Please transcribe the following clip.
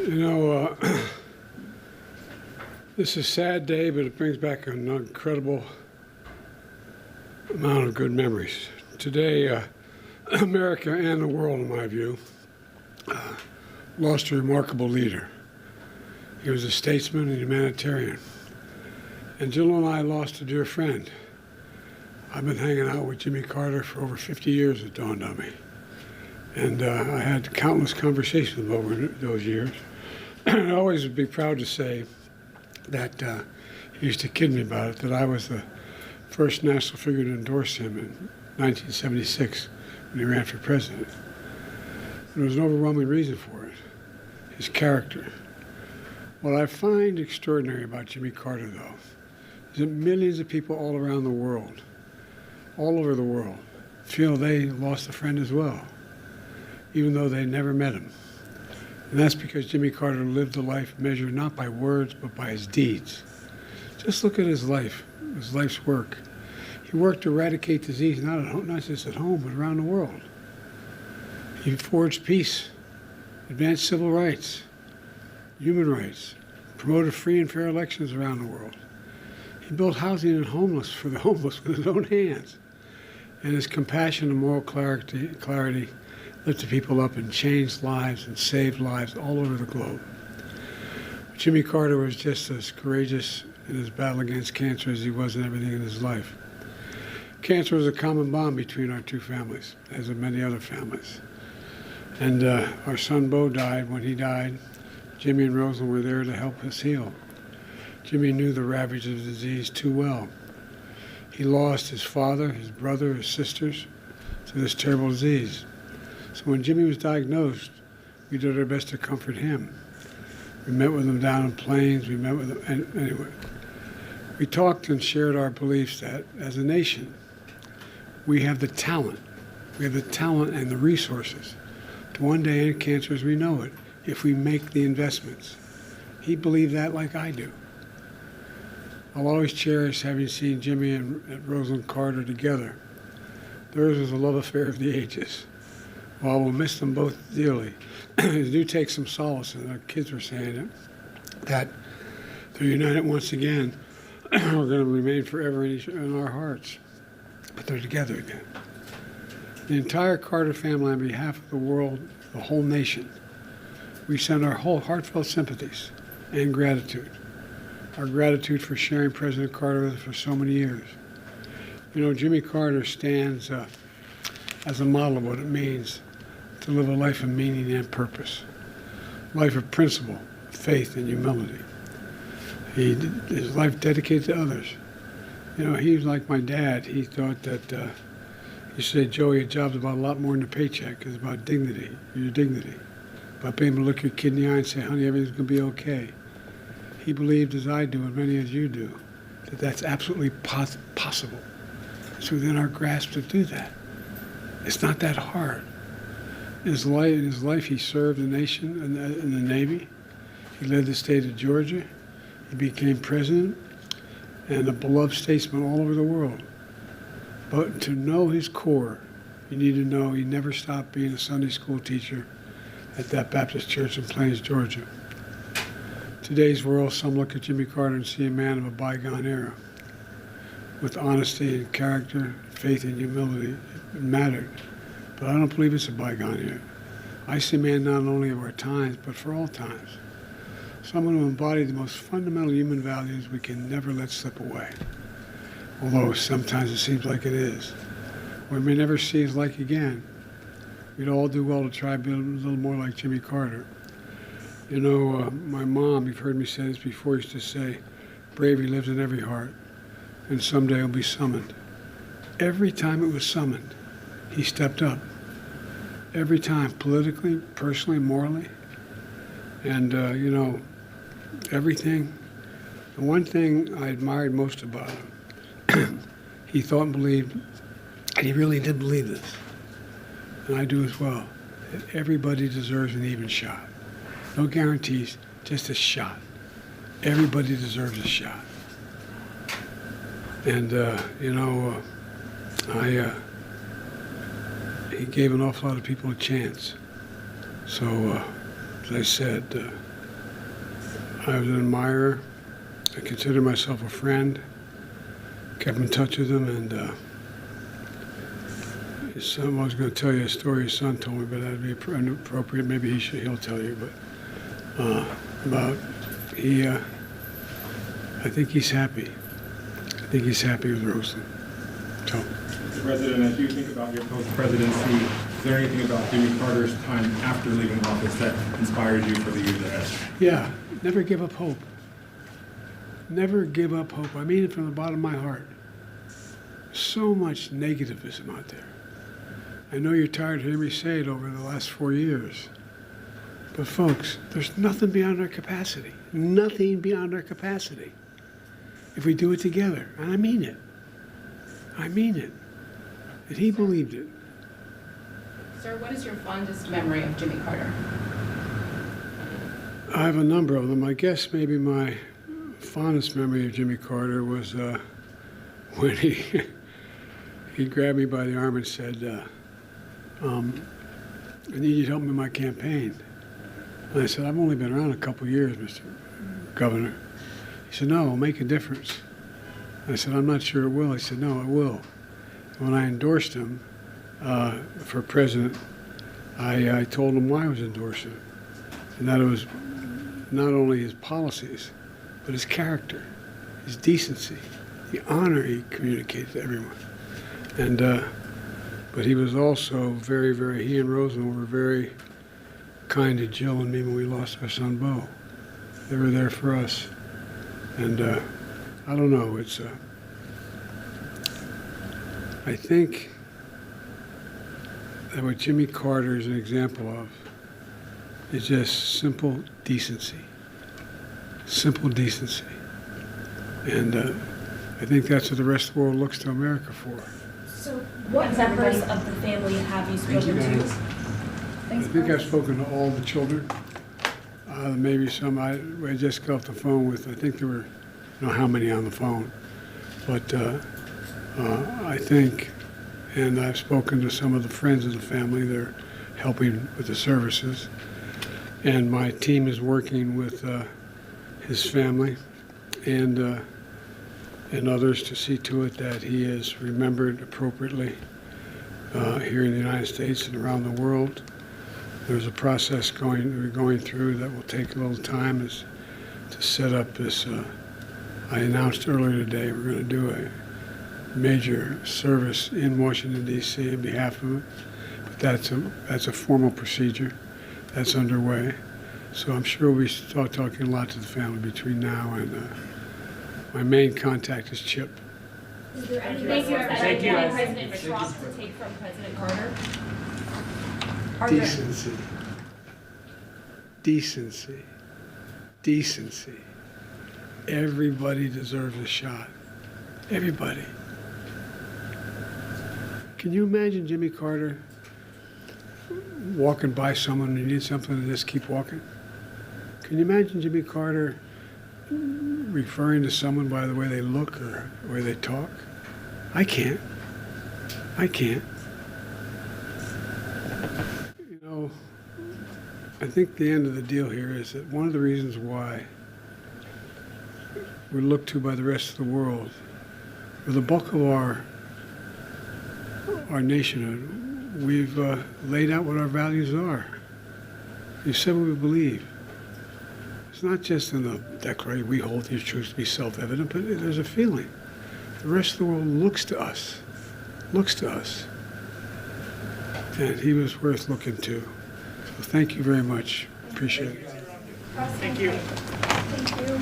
You know, this is a sad day, but it brings back an incredible amount of good memories. Today, America and the world, in my view, lost a remarkable leader. He was a statesman and humanitarian. And Jill and I lost a dear friend. I've been hanging out with Jimmy Carter for over 50 years, it dawned on me. And I had countless conversations with him over those years. I always would be proud to say that he used to kid me about it, that I was the first national figure to endorse him in 1976 when he ran for president. There was an overwhelming reason for it, his character. What I find extraordinary about Jimmy Carter, though, is that millions of people all around the world, all over the world, feel they lost a friend as well, even though they never met him. And that's because Jimmy Carter lived a life measured not by words, but by his deeds. Just look at his life's work. He worked to eradicate disease, not just at home, but around the world. He forged peace, advanced civil rights, human rights, promoted free and fair elections around the world. He built housing for the homeless with his own hands. And his compassion and moral clarity lifted people up and changed lives and saved lives all over the globe. Jimmy Carter was just as courageous in his battle against cancer as he was in everything in his life. Cancer was a common bond between our two families, as in many other families. And our son Bo died. When he died, Jimmy and Rosalind were there to help us heal. Jimmy knew the ravage of the disease too well. He lost his father, his brother, his sisters to this terrible disease. So when Jimmy was diagnosed, we did our best to comfort him. We met with him down in Plains. We met with him. Anyway, we talked and shared our beliefs that as a nation, we have the talent. We have the talent and the resources to one day end cancer as we know it, if we make the investments. He believed that like I do. I'll always cherish having seen Jimmy and Rosalind Carter together. Theirs was a love affair of the ages. While we'll miss them both dearly, I do take some solace, and our kids were saying it, that they're united once again. We're going to remain forever in our hearts. But they're together again. The entire Carter family, on behalf of the world, the whole nation, we send our whole heartfelt sympathies and gratitude. Our gratitude for sharing President Carter with us for so many years. You know, Jimmy Carter stands as a model of what it means to live a life of meaning and purpose, a life of principle, faith, and humility. His life dedicated to others. You know, he was like my dad. He thought that, he said, Joey, a job's about a lot more than a paycheck. It's about dignity, your dignity. About being able to look your kid in the eye and say, honey, everything's going to be okay. He believed, as I do, and many as you do, that that's absolutely possible. It's within our grasp to do that. It's not that hard. In his life, he served the nation in the Navy. He led the state of Georgia. He became president and a beloved statesman all over the world. But to know his core, you need to know he never stopped being a Sunday school teacher at that Baptist church in Plains, Georgia. Today's world, some look at Jimmy Carter and see a man of a bygone era. With honesty and character, faith and humility, it mattered. But I don't believe it's a bygone era. I see a man not only of our times, but for all times. Someone who embodied the most fundamental human values we can never let slip away. Although sometimes it seems like it is. We may never see his like again. We'd all do well to try to be a little more like Jimmy Carter. You know, my mom, you've heard me say this before, used to say, bravery lives in every heart, and someday it'll be summoned. Every time it was summoned, he stepped up. Every time, politically, personally, morally. And, you know, everything. The one thing I admired most about him, he thought and believed, and he really did believe this, and I do as well, that everybody deserves an even shot. No guarantees, just a shot. Everybody deserves a shot. And, you know, he gave an awful lot of people a chance. So, as I said, I was an admirer. I considered myself a friend. Kept in touch with him, and his son, I was going to tell you a story his son told me, but that'd be inappropriate. Maybe he'll tell you, but I think he's happy. I think he's happy with Roseland. So. Mr. President, as you think about your post-presidency, is there anything about Jimmy Carter's time after leaving office that inspires you for the years ahead? Yeah, never give up hope. Never give up hope. I mean it from the bottom of my heart. So much negativism out there. I know you're tired of hearing me say it over the last 4 years. But folks, there's nothing beyond our capacity. Nothing beyond our capacity. If we do it together. And I mean it. I mean it. And he believed it. Sir, what is your fondest memory of Jimmy Carter? I have a number of them. I guess maybe my fondest memory of Jimmy Carter was when he grabbed me by the arm and said, I need you to help me in my campaign. And I said, I've only been around a couple years, Mr. Governor. He said, no, it'll make a difference. I said, I'm not sure it will. He said, no, it will. And when I endorsed him for president, I told him why I was endorsing him. And that it was not only his policies, but his character, his decency, the honor he communicated to everyone. And but he was also he and Roseland were very kind to Jill and me when we lost our son, Bo. They were there for us. And I don't know, I think that what Jimmy Carter is an example of is just simple decency. Simple decency. And I think that's what the rest of the world looks to America for. So what members of the family have you spoken to? I think I've spoken to all the children. Maybe some I just got off the phone with. I think there were, I don't know how many on the phone, but I think, and I've spoken to some of the friends of the family. They're helping with the services, and my team is working with his family and others to see to it that he is remembered appropriately here in the United States and around the world. There's a process we're going through that will take a little time to set up this. I announced earlier today we're going to do a major service in Washington, D.C. on behalf of it. But that's a formal procedure that's underway. So I'm sure we start talking a lot to the family between now and my main contact is Chip. Is there anything President Trump to take from President Carter? Decency. Decency. Decency. Everybody deserves a shot. Everybody. Can you imagine Jimmy Carter walking by someone who needs something and just keep walking? Can you imagine Jimmy Carter referring to someone by the way they look or the way they talk? I can't. I can't. You know, I think the end of the deal here is that one of the reasons why we're looked to by the rest of the world, for the bulk of our nationhood, we've laid out what our values are. You said what we believe. It's not just in the Declaration, we hold these truths to be self-evident, but there's a feeling. The rest of the world looks to us. And he was worth looking to. So thank you very much. Appreciate it. Thank you. Thank you.